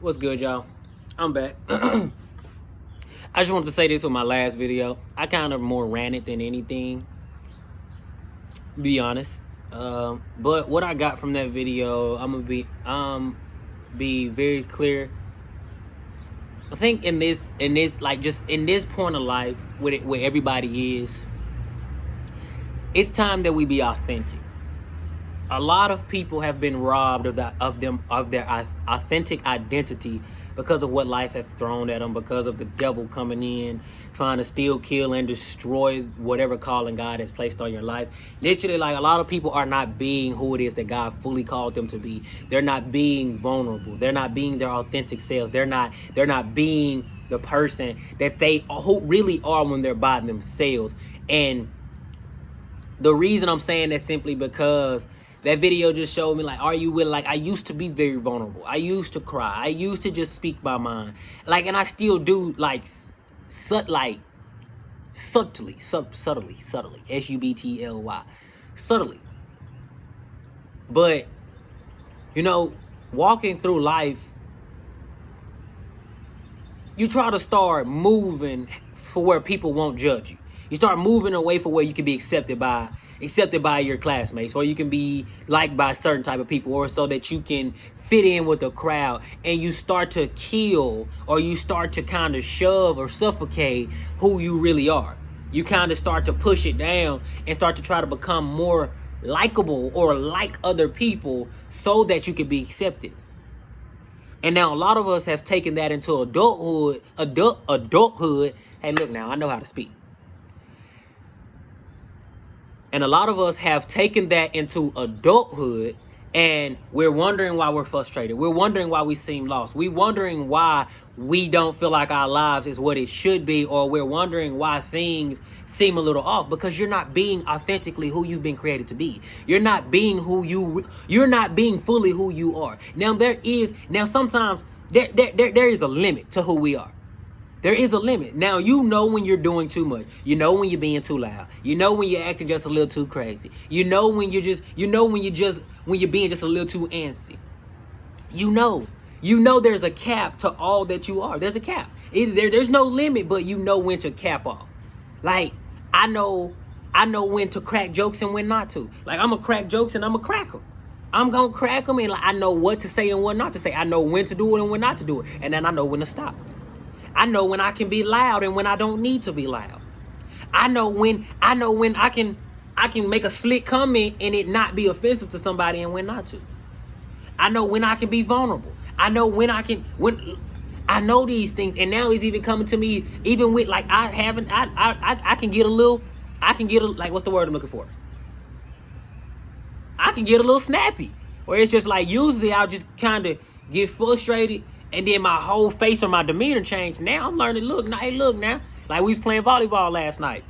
What's good, y'all? I'm back. I just wanted to say this with my last video. I kind of more ranted than anything, be honest. But what I got from that video, I'm gonna be very clear. I think in this like just in this point of life where everybody is, it's time that we be authentic. A lot of people have been robbed of their authentic identity because of what life has thrown at them, because of the devil coming in trying to steal, kill, and destroy whatever calling God has placed on your life. Literally, like, a lot of people are not being who it is that God fully called them to be. They're not being vulnerable. They're not being their authentic selves. They're not being the person that they who really are when they're by themselves. And the reason I'm saying that simply because that video just showed me, like, are you willing? Like, I used to be very vulnerable. I used to cry. I used to just speak my mind. Like, and I still do, like, subtly, subtly, S-U-B-T-L-Y, subtly. But, walking through life, you try to start moving for where people won't judge you. You start moving away from where you can be accepted by your classmates, or you can be liked by certain type of people, or so that you can fit in with the crowd, and you start to kill, or you start to kind of shove or suffocate who you really are. You kind of start to push it down and start to try to become more likable or like other people so that you can be accepted. And now a lot of us have taken that into adulthood. Hey, look, now I know how to speak. And a lot of us have taken that into adulthood, and we're wondering why we're frustrated. We're wondering why we seem lost. We're wondering why we don't feel like our lives is what it should be, or we're wondering why things seem a little off, because you're not being authentically who you've been created to be. You're not being you're not being fully who you are. Now sometimes there is a limit to who we are. There is a limit. Now, when you're doing too much. You know when you're being too loud. You know when you're acting just a little too crazy. You know when you're being just a little too antsy. You know there's a cap to all that you are. There's a cap. There's no limit, but you know when to cap off. Like, I know when to crack jokes and when not to. Like, I'm gonna crack jokes and I'm gonna crack them. I'm gonna crack them, and, like, I know what to say and what not to say. I know when to do it and when not to do it. And then I know when to stop. I know when I can be loud and when I don't need to be loud. I know when I can make a slick comment and it not be offensive to somebody and when not to. I know when I can be vulnerable. I know when I know these things, and now it's even coming to me, even with, like, I can get a little, like, what's the word I'm looking for? I can get a little snappy, where it's just like, usually I'll just kind of get frustrated, and then my whole face or my demeanor changed. Now I'm learning, look now. Like, we was playing volleyball last night,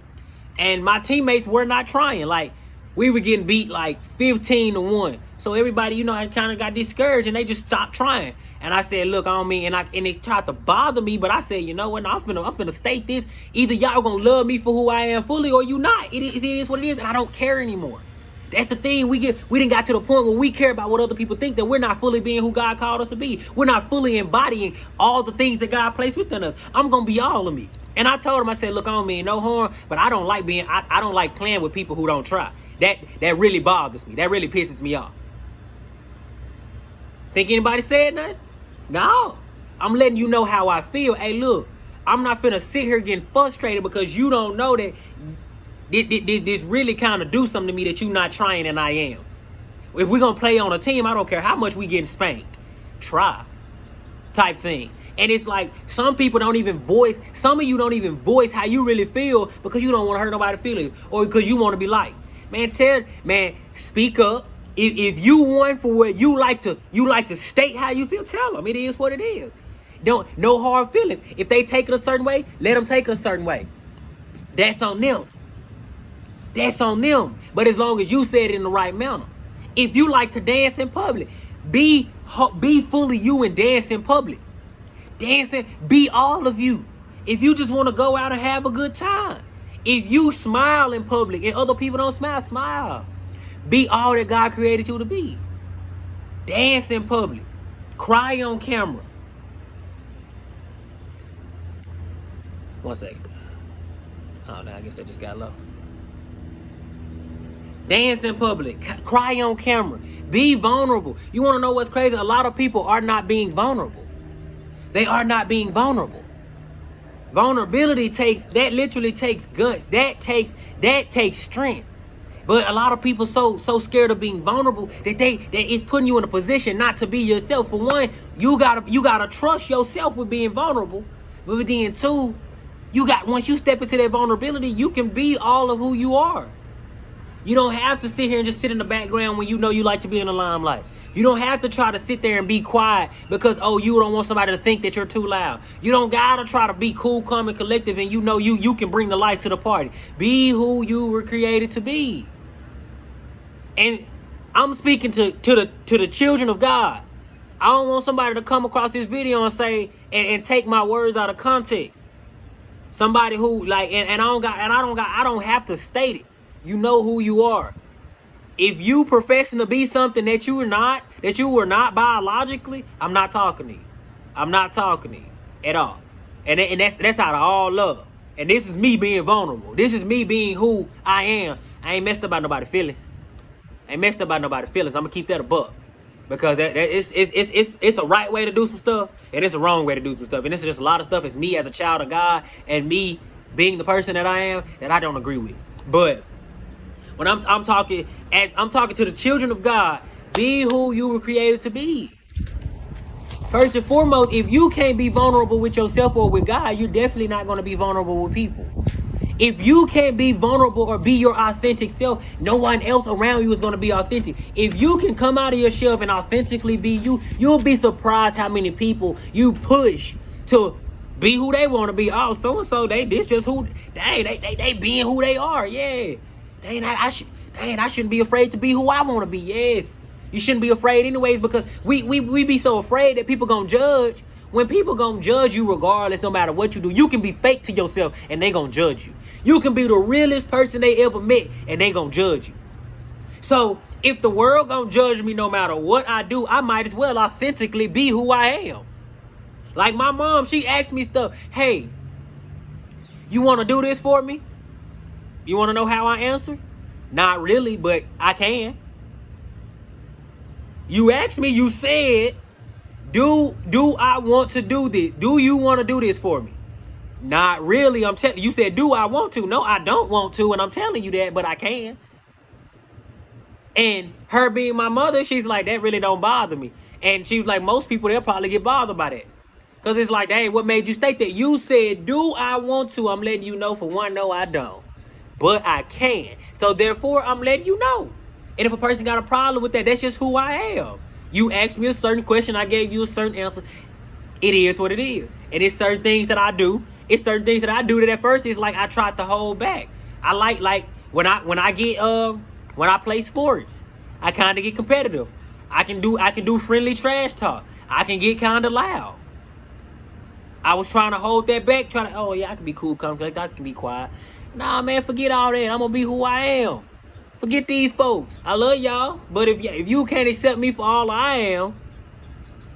and my teammates were not trying. Like, we were getting beat like 15-1. So everybody, I kind of got discouraged, and they just stopped trying. And I said, look, I don't mean, and it tried to bother me, but I said, you know what? I'm finna state this. Either y'all gonna love me for who I am fully, or you not. It is what it is, and I don't care anymore. That's the thing. We didn't got to the point where we care about what other people think, that we're not fully being who God called us to be. We're not fully embodying all the things that God placed within us. I'm gonna be all of me. And I told him, I said, look, I don't mean no harm, but I don't like playing with people who don't try. That really bothers me. That really pisses me off. Think anybody said nothing? No. I'm letting you know how I feel. Hey, look, I'm not finna sit here getting frustrated because you don't know that this really kind of do something to me that you not trying and I am. If we're going to play on a team, I don't care how much we getting spanked. Try. Type thing. And it's like, some of you don't even voice how you really feel because you don't want to hurt nobody's feelings, or because you want to be liked. Man, speak up. If you want for what you like to state how you feel, tell them. It is what it is. No hard feelings. If they take it a certain way, let them take it a certain way. That's on them. That's on them. But as long as you say it in the right manner. If you like to dance in public, be fully you and dance in public. Dancing, be all of you. If you just want to go out and have a good time. If you smile in public and other people don't smile. Be all that God created you to be. Dance in public. Cry on camera. 1 second. Oh, no, I guess that just got low. Dance in public. Cry on camera. Be vulnerable. You want to know what's crazy? A lot of people are not being vulnerable. They are not being vulnerable. Vulnerability literally takes guts. That takes strength. But a lot of people so scared of being vulnerable that it's putting you in a position not to be yourself. For one, you gotta trust yourself with being vulnerable. But then two, once you step into that vulnerability, you can be all of who you are. You don't have to sit here and just sit in the background when you know you like to be in the limelight. You don't have to try to sit there and be quiet because, oh, you don't want somebody to think that you're too loud. You don't gotta try to be cool, calm, and collective, and you know you can bring the light to the party. Be who you were created to be. And I'm speaking to the children of God. I don't want somebody to come across this video and say and take my words out of context. Somebody who I don't have to state it. You know who you are. If you professing to be something that you were not biologically, I'm not talking to you. I'm not talking to you at all. And that's out of all love. And this is me being vulnerable. This is me being who I am. I ain't messed up by nobody's feelings. I'm gonna keep that a buck. Because it's a right way to do some stuff, and it's a wrong way to do some stuff. And it's just a lot of stuff. It's me as a child of God, and me being the person that I am, that I don't agree with. But when I'm talking to the children of God, be who you were created to be. First and foremost, if you can't be vulnerable with yourself or with God, you're definitely not going to be vulnerable with people. If you can't be vulnerable or be your authentic self, no one else around you is going to be authentic. If you can come out of your shell and authentically be you, you'll be surprised how many people you push to be who they want to be. Oh, so-and-so, they being who they are. Yeah. I shouldn't be afraid to be who I want to be. Yes. You shouldn't be afraid anyways, because we be so afraid that people gonna judge. When people gonna judge you regardless, no matter what you do, you can be fake to yourself and they gonna judge you. You can be the realest person they ever met and they gonna judge you. So if the world gonna judge me no matter what I do, I might as well authentically be who I am. Like my mom, she asked me stuff. Hey, you wanna do this for me? You wanna know how I answer? Not really, but I can. You asked me, you said, do I want to do this? Do you want to do this for me? Not really. I'm telling you, said, do I want to? No, I don't want to, and I'm telling you that, but I can. And her being my mother, she's like, that really don't bother me. And she was like, most people, they'll probably get bothered by that. Because it's like, hey, what made you state that? You said, do I want to? I'm letting you know, for one, no, I don't. But I can. So therefore, I'm letting you know. And if a person got a problem with that, that's just who I am. You asked me a certain question, I gave you a certain answer. It is what it is. And it's certain things that I do. It's certain things that I do that at first it's like I tried to hold back. I like when I play sports, I kind of get competitive. I can do friendly trash talk. I can get kind of loud. I was trying to hold that back, oh yeah, I can be cool, calm, I can be quiet. Nah, man, forget all that. I'm gonna be who I am. Forget these folks. I love y'all, but if you can't accept me for all I am,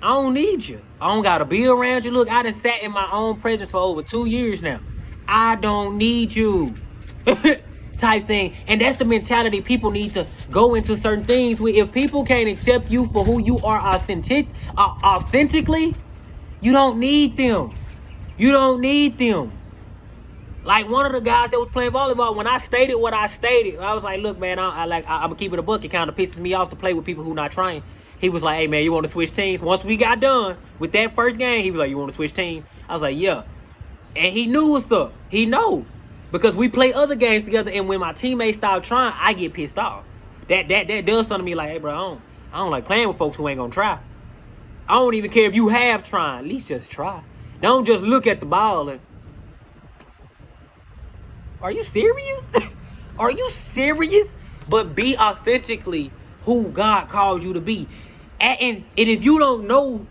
I don't need you. I don't gotta be around you. Look, I done sat in my own presence for over 2 years now. I don't need you. Type thing. And that's the mentality people need to go into certain things with. If people can't accept you for who you are authentically, you don't need them. You don't need them. Like one of the guys that was playing volleyball, when I stated what I stated, I was like, look, man, I'm gonna keep it a book. It kind of pisses me off to play with people who not trying. He was like, hey, man, you want to switch teams? Once we got done with that first game, he was like, you want to switch teams? I was like, yeah. And he knew what's up. He know. Because we play other games together, and when my teammates stop trying, I get pissed off. That does something to me like, hey, bro, I don't like playing with folks who ain't gonna try. I don't even care if you have tried. At least just try. Don't just look at the ball and... Are you serious? Are you serious? But be authentically who God called you to be. And if you don't know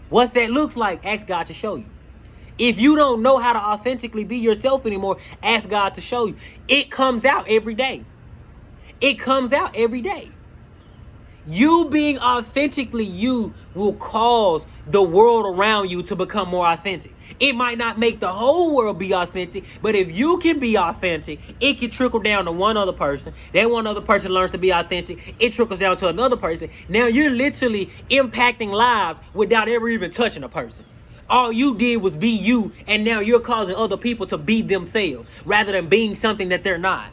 what that looks like, ask God to show you. If you don't know how to authentically be yourself anymore, ask God to show you. It comes out every day. It comes out every day. You being authentically you will cause the world around you to become more authentic. It might not make the whole world be authentic, but if you can be authentic, it can trickle down to one other person. That one other person learns to be authentic. It trickles down to another person. Now you're literally impacting lives without ever even touching a person. All you did was be you, and now you're causing other people to be themselves rather than being something that they're not.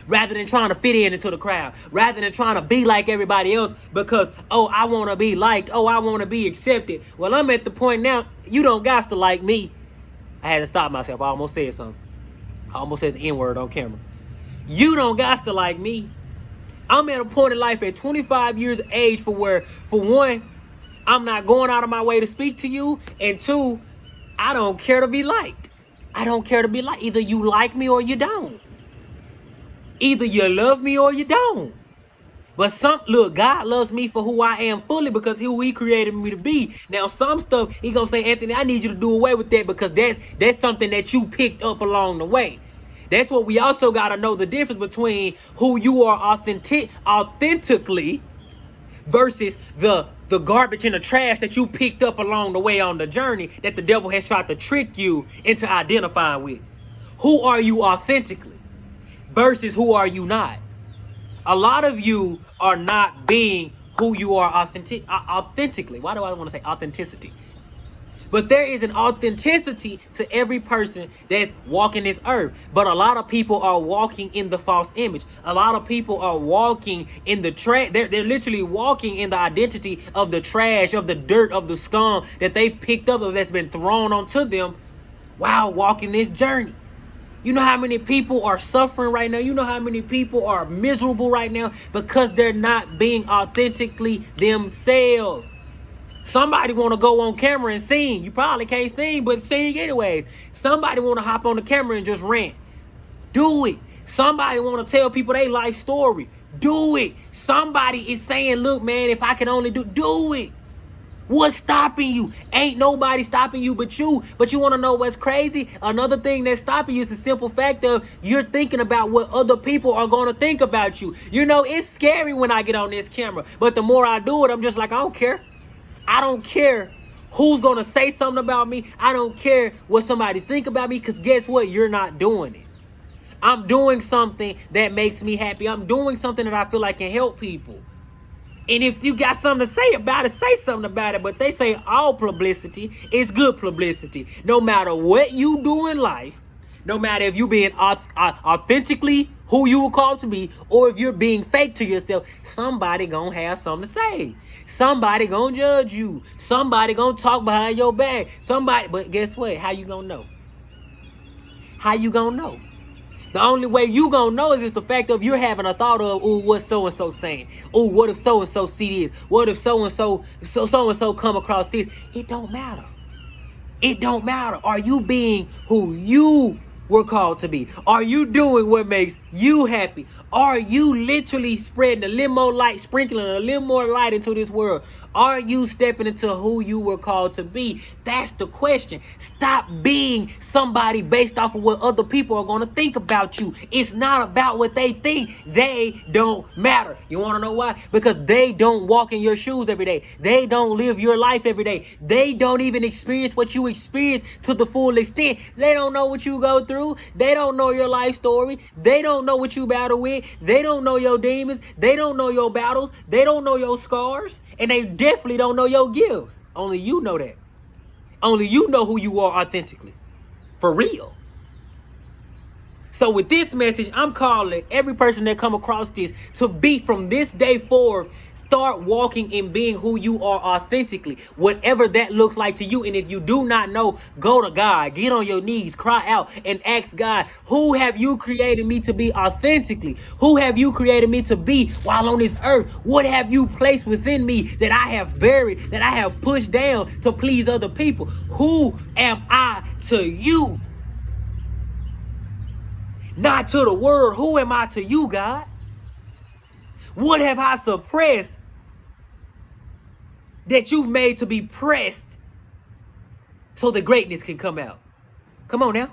Rather than trying to fit into the crowd, rather than trying to be like everybody else because, oh, I want to be liked, oh, I want to be accepted. Well, I'm at the point now, you don't got to like me. I had to stop myself. I almost said something. I almost said the N-word on camera. You don't got to like me. I'm at a point in life at 25 years of age for one, I'm not going out of my way to speak to you, and two, I don't care to be liked. I don't care to be liked. Either you like me or you don't. Either you love me or you don't. But look, God loves me for who I am fully because who he created me to be. Now, some stuff, he gonna say, Anthony, I need you to do away with that because that's something that you picked up along the way. That's what we also gotta know the difference between who you are authentically versus the garbage and the trash that you picked up along the way on the journey that the devil has tried to trick you into identifying with. Who are you authentically? Versus who are you not? A lot of you are not being who you are authentically. Why do I want to say authenticity? But there is an authenticity to every person that's walking this earth. But a lot of people are walking in the false image. A lot of people are walking in the trash. They're literally walking in the identity of the trash, of the dirt, of the scum that they've picked up, that's been thrown onto them while walking this journey. You know how many people are suffering right now? You know how many people are miserable right now because they're not being authentically themselves. Somebody want to go on camera and sing. You probably can't sing, but sing anyways. Somebody want to hop on the camera and just rant. Do it. Somebody want to tell people their life story. Do it. Somebody is saying, look, man, if I can only do it. What's stopping you? Ain't nobody stopping you but you. But you want to know what's crazy? Another thing that's stopping you is the simple fact of you're thinking about what other people are going to think about you. You know, it's scary when I get on this camera. But the more I do it, I'm just like, I don't care. I don't care who's going to say something about me. I don't care what somebody think about me because guess what? You're not doing it. I'm doing something that makes me happy. I'm doing something that I feel like can help people. And if you got something to say about it, say something about it. But they say all publicity is good publicity. No matter what you do in life, no matter if you being authentically who you were called to be, or if you're being fake to yourself, somebody gonna have something to say. Somebody gonna judge you. Somebody gonna talk behind your back. But guess what? How you gonna know? How you gonna know? The only way you gonna know is the fact of you're having a thought of, oh, what's so-and-so saying? Oh, what if so-and-so see this? What if so-and-so come across this? It don't matter. It don't matter. Are you being who you were called to be? Are you doing what makes you happy? Are you literally spreading a little more light, sprinkling a little more light into this world? Are you stepping into who you were called to be? That's the question. Stop being somebody based off of what other people are going to think about you. It's not about what they think. They don't matter. You want to know why? Because they don't walk in your shoes every day. They don't live your life every day. They don't even experience what you experience to the full extent. They don't know what you go through. They don't know your life story. They don't know what you battle with. They don't know your demons. They don't know your battles. They don't know your scars. And they definitely don't know your gifts. Only you know that. Only you know who you are authentically. For real. So with this message, I'm calling every person that come across this to be from this day forward, start walking and being who you are authentically, whatever that looks like to you. And if you do not know, go to God, get on your knees, cry out and ask God, who have you created me to be authentically? Who have you created me to be while on this earth? What have you placed within me that I have buried, that I have pushed down to please other people? Who am I to you? Not to the world. Who am I to you, God? What have I suppressed that you've made to be pressed so the greatness can come out? Come on now.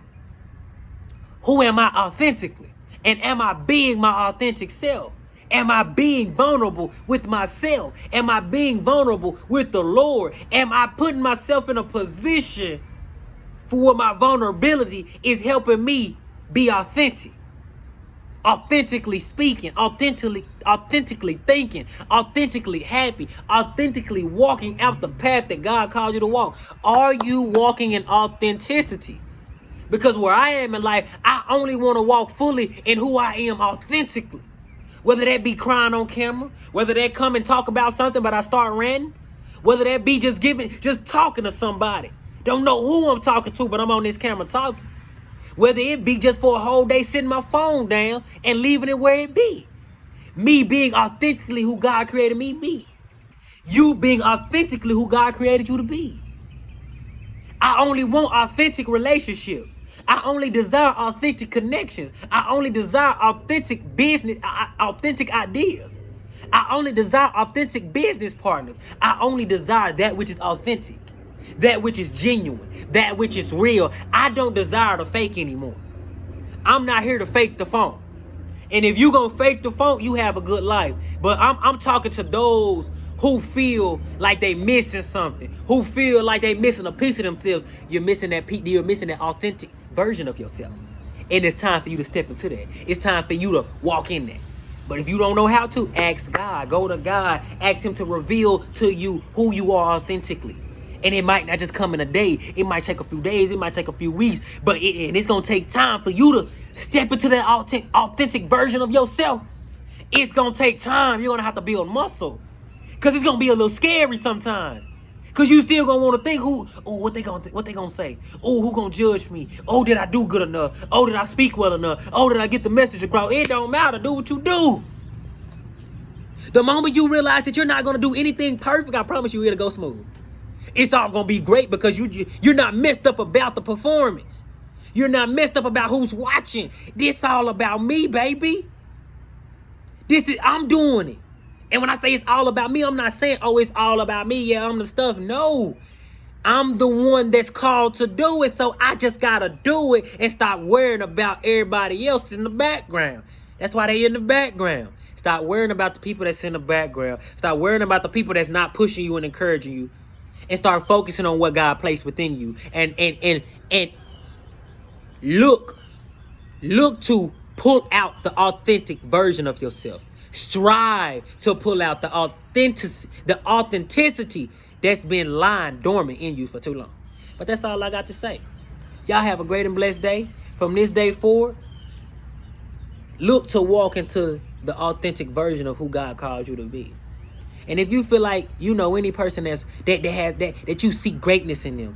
Who am I authentically? And am I being my authentic self? Am I being vulnerable with myself? Am I being vulnerable with the Lord? Am I putting myself in a position for what my vulnerability is helping me be authentic? Authentically speaking, authentically thinking, authentically happy, authentically walking out the path that God called you to walk. Are you walking in authenticity? Because where I am in life, I only want to walk fully in who I am authentically. Whether that be crying on camera, whether that come and talk about something but I start ranting, whether that be just talking to somebody. Don't know who I'm talking to, but I'm on this camera talking. Whether it be just for a whole day sitting my phone down and leaving it where it be. Me being authentically who God created me to be. You being authentically who God created you to be. I only want authentic relationships. I only desire authentic connections. I only desire authentic business, authentic ideas. I only desire authentic business partners. I only desire that which is authentic, that which is genuine, that which is real. I don't desire to fake anymore. I'm not here to fake the phone. And if you gonna fake the phone, you have a good life. But I'm talking to those who feel like they missing something, who feel like they missing a piece of themselves. You're missing that authentic version of yourself. And it's time for you to step into that. It's time for you to walk in that. But if you don't know how to, ask God. Go to God. Ask him to reveal to you who you are authentically. And it might not just come in a day. It might take a few days. It might take a few weeks. But it's going to take time for you to step into that authentic version of yourself. It's going to take time. You're going to have to build muscle. Because it's going to be a little scary sometimes. Because you still going to want to think what they going to say? Oh, who going to judge me? Oh, did I do good enough? Oh, did I speak well enough? Oh, did I get the message across? It don't matter. Do what you do. The moment you realize that you're not going to do anything perfect, I promise you it'll go smooth. It's all going to be great because you're not messed up about the performance. You're not messed up about who's watching. This all about me, baby. I'm doing it. And when I say it's all about me, I'm not saying, oh, it's all about me. Yeah, I'm the stuff. No, I'm the one that's called to do it. So I just got to do it and stop worrying about everybody else in the background. That's why they in the background. Stop worrying about the people that's in the background. Stop worrying about the people that's not pushing you and encouraging you. And start focusing on what God placed within you. And look to pull out the authentic version of yourself. Strive to pull out the authenticity that's been lying dormant in you for too long. But that's all I got to say. Y'all have a great and blessed day. From this day forward, look to walk into the authentic version of who God called you to be. And if you feel like you know any person that you see greatness in them,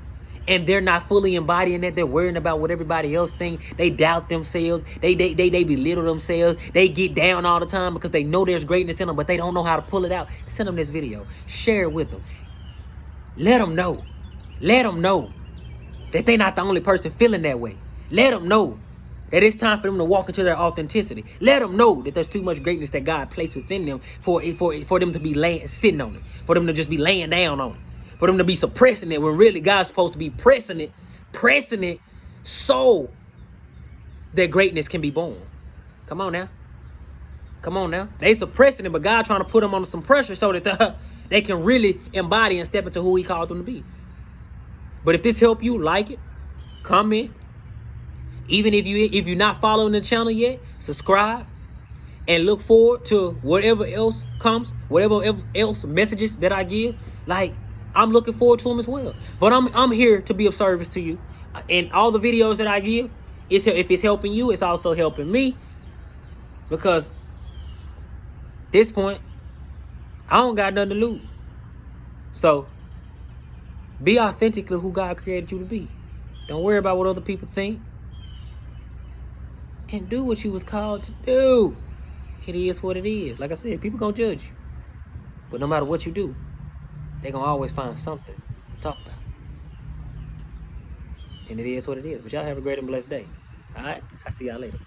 and they're not fully embodying that, they're worrying about what everybody else thinks, they doubt themselves, they belittle themselves, they get down all the time because they know there's greatness in them, but they don't know how to pull it out. Send them this video, share it with them. Let them know that they're not the only person feeling that way. Let them know that it's time for them to walk into their authenticity. Let them know that there's too much greatness that God placed within them for them to be sitting on it, for them to just be laying down on it, for them to be suppressing it when really God's supposed to be pressing it so that greatness can be born. Come on now. They suppressing it, but God trying to put them under some pressure so that they can really embody and step into who he called them to be. But if this helped you, like it, comment. Even if you're not following the channel yet, subscribe and look forward to whatever else comes, whatever else messages that I give. Like, I'm looking forward to them as well. But I'm here to be of service to you. And all the videos that I give, if it's helping you, it's also helping me. Because at this point, I don't got nothing to lose. So, be authentically who God created you to be. Don't worry about what other people think. And do what you was called to do. It is what it is. Like I said, people gonna judge you. But no matter what you do, they gonna always find something to talk about. And it is what it is. But y'all have a great and blessed day. All right? I'll see y'all later.